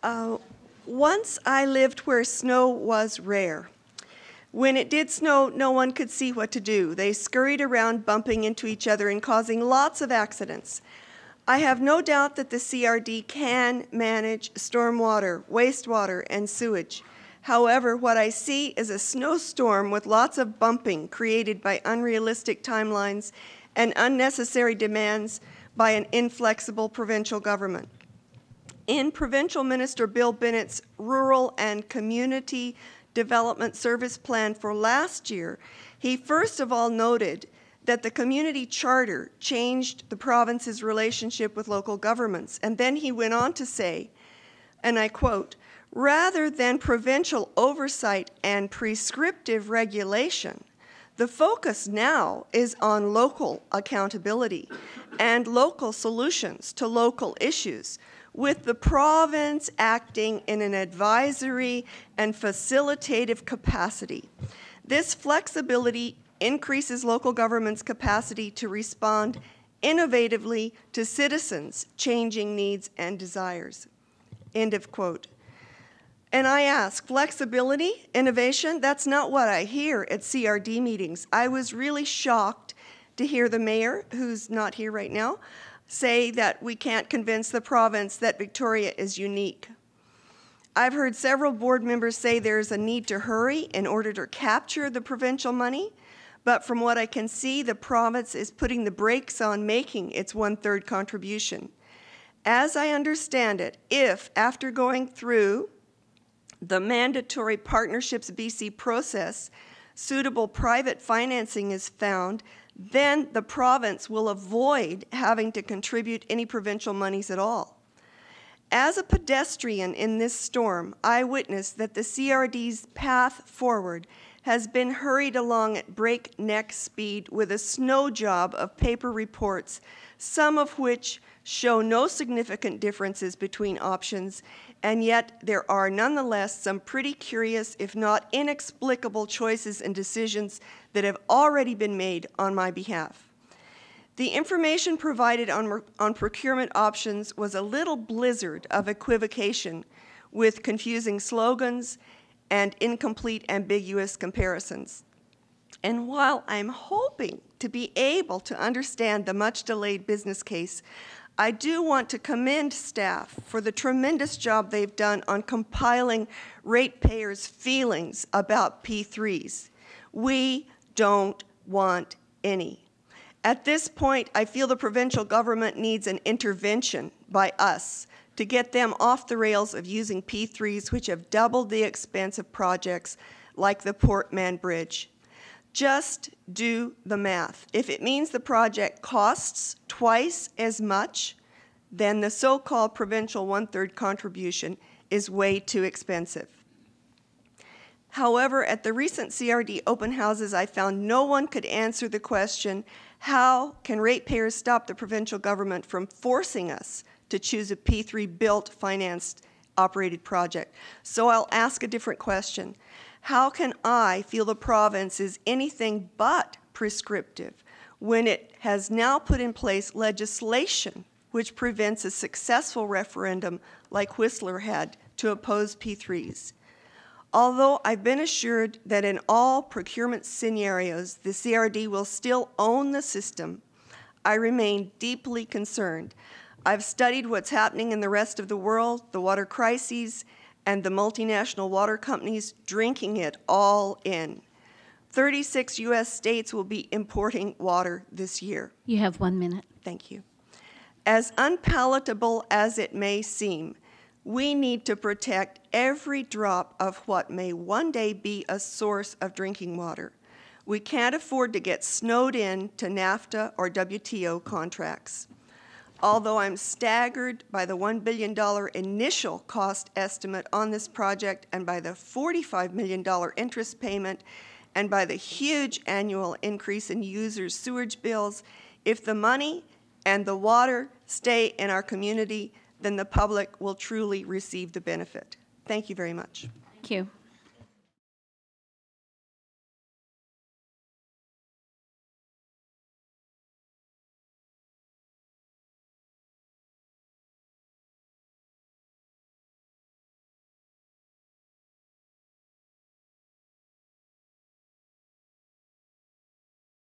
Uh, Once I lived where snow was rare. When it did snow, no one could see what to do. They scurried around, bumping into each other and causing lots of accidents. I have no doubt that the CRD can manage stormwater, wastewater, and sewage. However, what I see is a snowstorm with lots of bumping created by unrealistic timelines and unnecessary demands by an inflexible provincial government. In Provincial Minister Bill Bennett's Rural and Community Development Service Plan for last year, he first of all noted that the community charter changed the province's relationship with local governments. And then he went on to say, and I quote, "Rather than provincial oversight and prescriptive regulation, the focus now is on local accountability and local solutions to local issues, with the province acting in an advisory and facilitative capacity. This flexibility increases local government's capacity to respond innovatively to citizens' changing needs and desires." End of quote. And I ask, flexibility, innovation, that's not what I hear at CRD meetings. I was really shocked to hear the mayor, who's not here right now, say that we can't convince the province that Victoria is unique. I've heard several board members say there's a need to hurry in order to capture the provincial money, but from what I can see, the province is putting the brakes on making its 1/3 contribution. As I understand it, if after going through the mandatory Partnerships BC process, suitable private financing is found, then the province will avoid having to contribute any provincial monies at all. As a pedestrian in this storm, I witnessed that the CRD's path forward has been hurried along at breakneck speed with a snow job of paper reports, some of which show no significant differences between options, and yet there are nonetheless some pretty curious, if not inexplicable, choices and decisions that have already been made on my behalf. The information provided on procurement options was a little blizzard of equivocation with confusing slogans and incomplete, ambiguous comparisons. And while I'm hoping to be able to understand the much-delayed business case, I do want to commend staff for the tremendous job they've done on compiling ratepayers' feelings about P3s. We don't want any. At this point, I feel the provincial government needs an intervention by us to get them off the rails of using P3s, which have doubled the expense of projects like the Port Mann Bridge. Just do the math. If it means the project costs twice as much, then the so-called provincial 1/3 contribution is way too expensive. However, at the recent CRD open houses, I found no one could answer the question, how can ratepayers stop the provincial government from forcing us to choose a P3 built, financed, operated project? So I'll ask a different question. How can I feel the province is anything but prescriptive when it has now put in place legislation which prevents a successful referendum like Whistler had to oppose P3s? Although I've been assured that in all procurement scenarios, the CRD will still own the system, I remain deeply concerned. I've studied what's happening in the rest of the world, the water crises, and the multinational water companies drinking it all in. 36 U.S. states will be importing water this year. You have 1 minute. Thank you. As unpalatable as it may seem, we need to protect every drop of what may one day be a source of drinking water. We can't afford to get snowed in to NAFTA or WTO contracts. Although I'm staggered by the $1 billion initial cost estimate on this project and by the $45 million interest payment and by the huge annual increase in users' sewage bills, if the money and the water stay in our community, then the public will truly receive the benefit. Thank you very much. Thank you.